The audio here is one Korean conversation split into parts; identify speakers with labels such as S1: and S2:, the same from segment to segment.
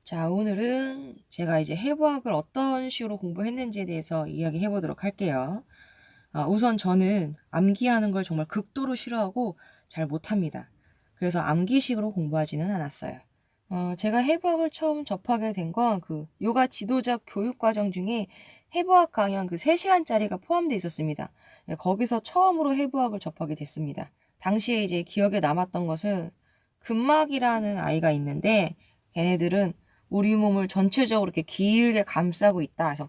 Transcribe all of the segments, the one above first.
S1: 자, 오늘은 제가 이제 해부학을 어떤 식으로 공부했는지에 대해서 이야기해 보도록 할게요. 우선 저는 암기하는 걸 정말 극도로 싫어하고 잘 못합니다. 그래서 암기식으로 공부하지는 않았어요. 제가 해부학을 처음 접하게 된 건 그 요가 지도자 교육과정 중에 해부학 강연 그 3시간짜리가 포함되어 있었습니다. 네, 거기서 처음으로 해부학을 접하게 됐습니다. 당시에 이제 기억에 남았던 것은 근막이라는 아이가 있는데 걔네들은 우리 몸을 전체적으로 이렇게 길게 감싸고 있다. 그래서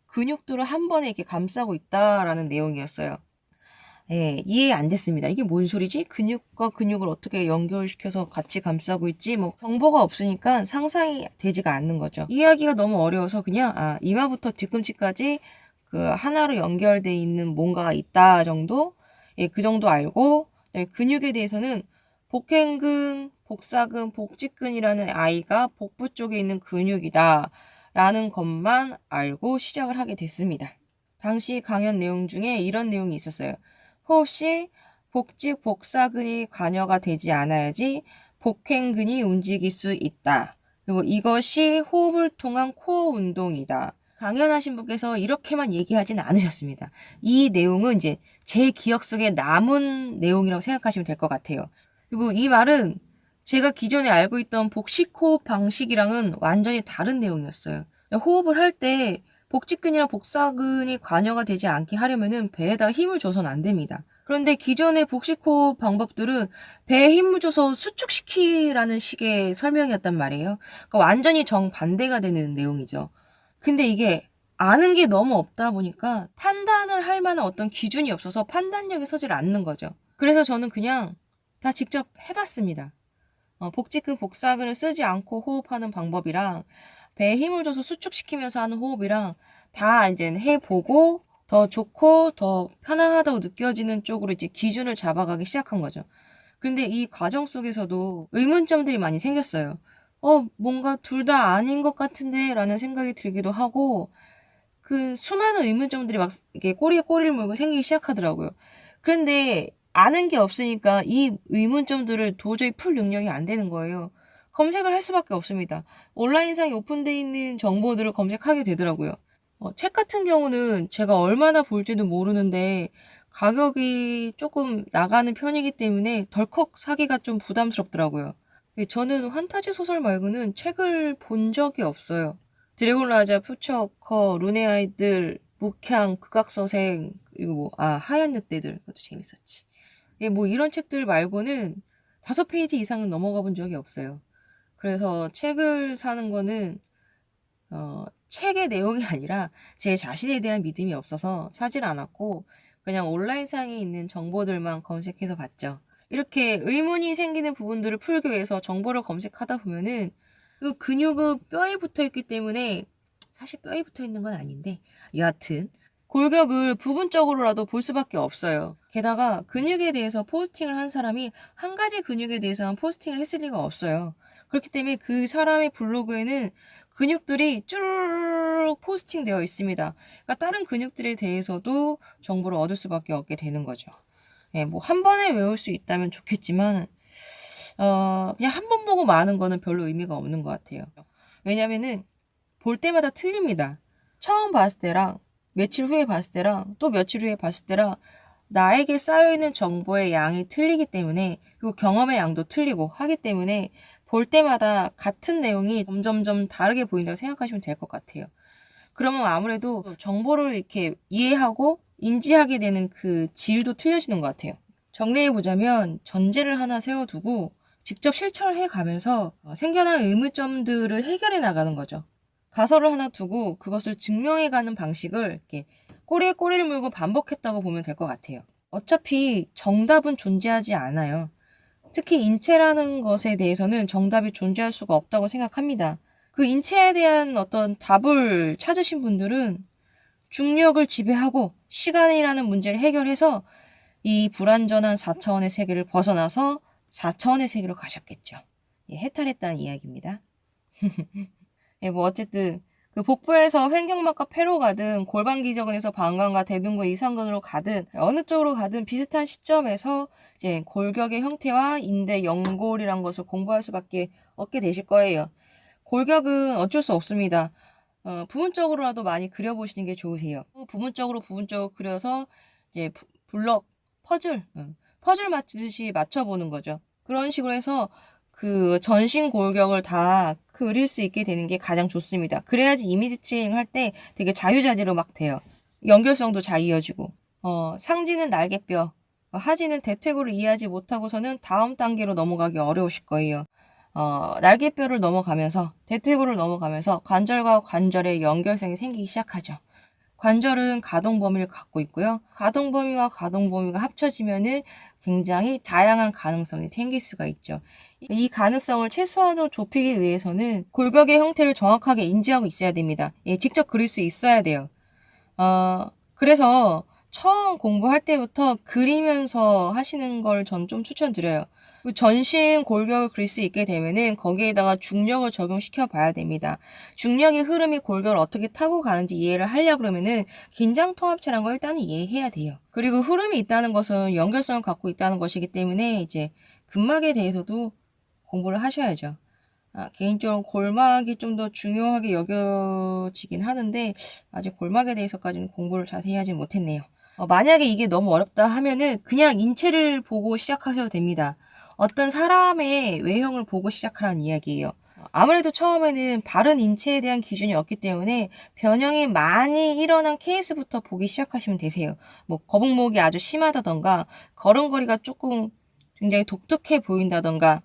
S1: 근육들을 한 번에 이렇게 감싸고 있다라는 내용이었어요. 예, 이해 안 됐습니다. 이게 뭔 소리지? 근육과 근육을 어떻게 연결시켜서 같이 감싸고 있지? 뭐 정보가 없으니까 상상이 되지가 않는 거죠. 이야기가 너무 어려워서 그냥 이마부터 뒤꿈치까지 그 하나로 연결돼 있는 뭔가가 있다 정도? 예, 그 정도 알고 근육에 대해서는 복행근, 복사근, 복직근이라는 아이가 복부 쪽에 있는 근육이다 라는 것만 알고 시작을 하게 됐습니다. 당시 강연 내용 중에 이런 내용이 있었어요. 호흡 시 복직, 복사근이 관여가 되지 않아야지 복행근이 움직일 수 있다. 그리고 이것이 호흡을 통한 코어 운동이다. 강연하신 분께서 이렇게만 얘기하진 않으셨습니다. 이 내용은 이제 제 기억 속에 남은 내용이라고 생각하시면 될 것 같아요. 그리고 이 말은 제가 기존에 알고 있던 복식 호흡 방식이랑은 완전히 다른 내용이었어요. 호흡을 할 때 복직근이랑 복사근이 관여가 되지 않게 하려면은 배에다가 힘을 줘서는 안 됩니다. 그런데 기존의 복식호흡 방법들은 배에 힘을 줘서 수축시키라는 식의 설명이었단 말이에요. 그러니까 완전히 정반대가 되는 내용이죠. 근데 이게 아는 게 너무 없다 보니까 판단을 할 만한 어떤 기준이 없어서 판단력이 서질 않는 거죠. 그래서 저는 그냥 다 직접 해봤습니다. 복직근, 복사근을 쓰지 않고 호흡하는 방법이랑 배에 힘을 줘서 수축시키면서 하는 호흡이랑 다 이제 해보고 더 좋고 더 편안하다고 느껴지는 쪽으로 이제 기준을 잡아가기 시작한 거죠. 근데 이 과정 속에서도 의문점들이 많이 생겼어요. 뭔가 둘 다 아닌 것 같은데 라는 생각이 들기도 하고 그 수많은 의문점들이 막 이렇게 꼬리에 꼬리를 물고 생기기 시작하더라고요. 그런데 아는 게 없으니까 이 의문점들을 도저히 풀 능력이 안 되는 거예요. 검색을 할 수밖에 없습니다. 온라인상에 오픈되어 있는 정보들을 검색하게 되더라고요. 책 같은 경우는 제가 얼마나 볼지도 모르는데 가격이 조금 나가는 편이기 때문에 덜컥 사기가 좀 부담스럽더라고요. 저는 환타지 소설 말고는 책을 본 적이 없어요. 드래곤 라자, 퓨처커, 룬의 아이들, 묵향, 극악서생, 그리고 하얀 늑대들. 그것도 재밌었지. 예, 뭐 이런 책들 말고는 5페이지 이상은 넘어가 본 적이 없어요. 그래서 책을 사는 거는, 책의 내용이 아니라 제 자신에 대한 믿음이 없어서 사질 않았고, 그냥 온라인상에 있는 정보들만 검색해서 봤죠. 이렇게 의문이 생기는 부분들을 풀기 위해서 정보를 검색하다 보면은 그 근육은 뼈에 붙어 있기 때문에 사실 뼈에 붙어 있는 건 아닌데 여하튼 골격을 부분적으로라도 볼 수밖에 없어요. 게다가 근육에 대해서 포스팅을 한 사람이 한 가지 근육에 대해서만 포스팅을 했을 리가 없어요. 그렇기 때문에 그 사람의 블로그에는 근육들이 쭈르륵 포스팅되어 있습니다. 그러니까 다른 근육들에 대해서도 정보를 얻을 수밖에 없게 되는 거죠. 예, 뭐 한 번에 외울 수 있다면 좋겠지만 그냥 한 번 보고 마는 거는 별로 의미가 없는 것 같아요. 왜냐면은 볼 때마다 틀립니다. 처음 봤을 때랑 며칠 후에 봤을 때랑 또 며칠 후에 봤을 때랑 나에게 쌓여있는 정보의 양이 틀리기 때문에 그리고 경험의 양도 틀리고 하기 때문에 볼 때마다 같은 내용이 점점점 다르게 보인다고 생각하시면 될 것 같아요. 그러면 아무래도 정보를 이렇게 이해하고 인지하게 되는 그 질도 틀려지는 것 같아요. 정리해보자면 전제를 하나 세워두고 직접 실천을 해가면서 생겨난 의문점들을 해결해 나가는 거죠. 가설을 하나 두고 그것을 증명해가는 방식을 이렇게 꼬리에 꼬리를 물고 반복했다고 보면 될 것 같아요. 어차피 정답은 존재하지 않아요. 특히 인체라는 것에 대해서는 정답이 존재할 수가 없다고 생각합니다. 그 인체에 대한 어떤 답을 찾으신 분들은 중력을 지배하고 시간이라는 문제를 해결해서 이 불완전한 4차원의 세계를 벗어나서 4차원의 세계로 가셨겠죠. 예, 해탈했다는 이야기입니다. 예, 뭐 어쨌든 그 복부에서 횡격막과 폐로 가든 골반 기저근에서 방광과 대둔근 이상근으로 가든 어느 쪽으로 가든 비슷한 시점에서 이제 골격의 형태와 인대 연골이란 것을 공부할 수밖에 없게 되실 거예요. 골격은 어쩔 수 없습니다. 부분적으로라도 많이 그려보시는 게 좋으세요. 부분적으로 그려서 이제 블럭, 퍼즐 맞추듯이 맞춰보는 거죠. 그런 식으로 해서 그 전신 골격을 다 그릴 수 있게 되는 게 가장 좋습니다. 그래야지 이미지 트레이닝 할 때 되게 자유자재로 막 돼요. 연결성도 잘 이어지고. 상지는 날개뼈, 하지는 대퇴골을 이해하지 못하고서는 다음 단계로 넘어가기 어려우실 거예요. 날개뼈를 넘어가면서, 대퇴골을 넘어가면서 관절과 관절의 연결성이 생기기 시작하죠. 관절은 가동 범위를 갖고 있고요. 가동 범위와 가동 범위가 합쳐지면은 굉장히 다양한 가능성이 생길 수가 있죠. 이 가능성을 최소한으로 좁히기 위해서는 골격의 형태를 정확하게 인지하고 있어야 됩니다. 예, 직접 그릴 수 있어야 돼요. 그래서 처음 공부할 때부터 그리면서 하시는 걸 전 좀 추천드려요. 전신 골격을 그릴 수 있게 되면은 거기에다가 중력을 적용시켜 봐야 됩니다. 중력의 흐름이 골격을 어떻게 타고 가는지 이해를 하려고 그러면은 긴장통합체라는 걸 일단은 이해해야 돼요. 그리고 흐름이 있다는 것은 연결성을 갖고 있다는 것이기 때문에 이제 근막에 대해서도 공부를 하셔야죠. 개인적으로 골막이 좀 더 중요하게 여겨지긴 하는데 아직 골막에 대해서까지는 공부를 자세히 하진 못했네요. 만약에 이게 너무 어렵다 하면은 그냥 인체를 보고 시작하셔도 됩니다. 어떤 사람의 외형을 보고 시작하라는 이야기예요. 아무래도 처음에는 바른 인체에 대한 기준이 없기 때문에 변형이 많이 일어난 케이스부터 보기 시작하시면 되세요. 뭐 거북목이 아주 심하다던가 걸음걸이가 조금 굉장히 독특해 보인다던가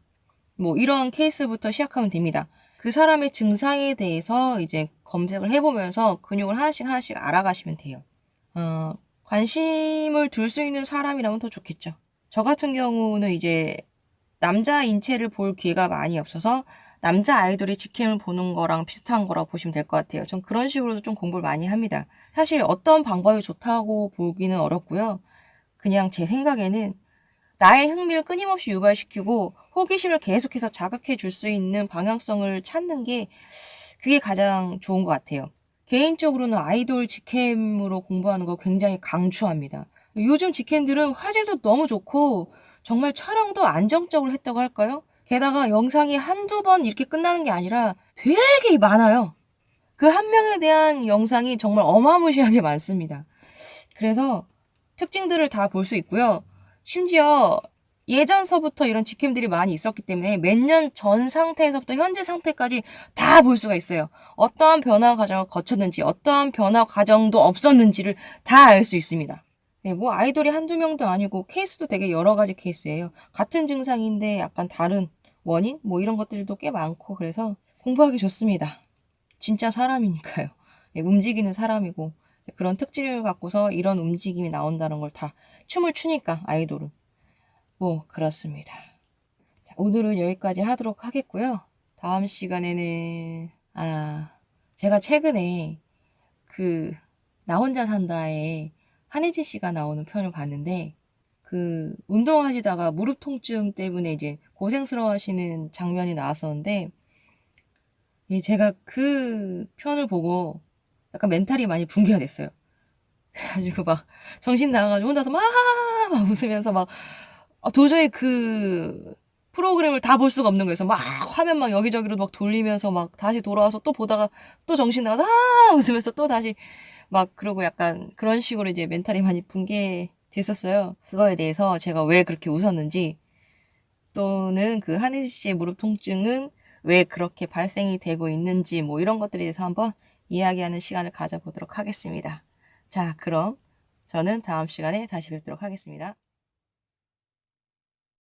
S1: 뭐 이런 케이스부터 시작하면 됩니다. 그 사람의 증상에 대해서 이제 검색을 해보면서 근육을 하나씩 알아가시면 돼요. 관심을 둘 수 있는 사람이라면 더 좋겠죠. 저 같은 경우는 이제 남자 인체를 볼 기회가 많이 없어서 남자 아이돌의 직캠을 보는 거랑 비슷한 거라고 보시면 될 것 같아요. 전 그런 식으로도 좀 공부를 많이 합니다. 사실 어떤 방법이 좋다고 보기는 어렵고요. 그냥 제 생각에는 나의 흥미를 끊임없이 유발시키고 호기심을 계속해서 자극해 줄 수 있는 방향성을 찾는 게 그게 가장 좋은 것 같아요. 개인적으로는 아이돌 직캠으로 공부하는 거 굉장히 강추합니다. 요즘 직캠들은 화질도 너무 좋고 정말 촬영도 안정적으로 했다고 할까요? 게다가 영상이 한두 번 이렇게 끝나는 게 아니라 되게 많아요. 그 한 명에 대한 영상이 정말 어마무시하게 많습니다. 그래서 특징들을 다 볼 수 있고요. 심지어 예전서부터 이런 직캠들이 많이 있었기 때문에 몇 년 전 상태에서부터 현재 상태까지 다 볼 수가 있어요. 어떠한 변화 과정을 거쳤는지, 어떠한 변화 과정도 없었는지를 다 알 수 있습니다. 네, 뭐 아이돌이 한두 명도 아니고 케이스도 되게 여러 가지 케이스예요. 같은 증상인데 약간 다른 원인? 뭐 이런 것들도 꽤 많고 그래서 공부하기 좋습니다. 진짜 사람이니까요. 네, 움직이는 사람이고 그런 특질을 갖고서 이런 움직임이 나온다는 걸 다 춤을 추니까 아이돌은. 뭐 그렇습니다. 자, 오늘은 여기까지 하도록 하겠고요. 다음 시간에는 제가 최근에 그 나 혼자 산다에 한혜진 씨가 나오는 편을 봤는데 그 운동하시다가 무릎 통증 때문에 이제 고생스러워 하시는 장면이 나왔었는데 제가 그 편을 보고 약간 멘탈이 많이 붕괴가 됐어요. 그래가지고 막 정신 나가가지고 혼자서 막 웃으면서 막 도저히 그 프로그램을 다 볼 수가 없는 거예요. 그래서 막 화면 막 여기저기로 막 돌리면서 막 다시 돌아와서 또 보다가 또 정신 나가서 웃으면서 또 다시 막 그러고 약간 그런 식으로 이제 멘탈이 많이 붕괴됐었어요. 그거에 대해서 제가 왜 그렇게 웃었는지 또는 그 한혜지 씨의 무릎 통증은 왜 그렇게 발생이 되고 있는지 뭐 이런 것들에 대해서 한번 이야기하는 시간을 가져보도록 하겠습니다. 자, 그럼 저는 다음 시간에 다시 뵙도록 하겠습니다.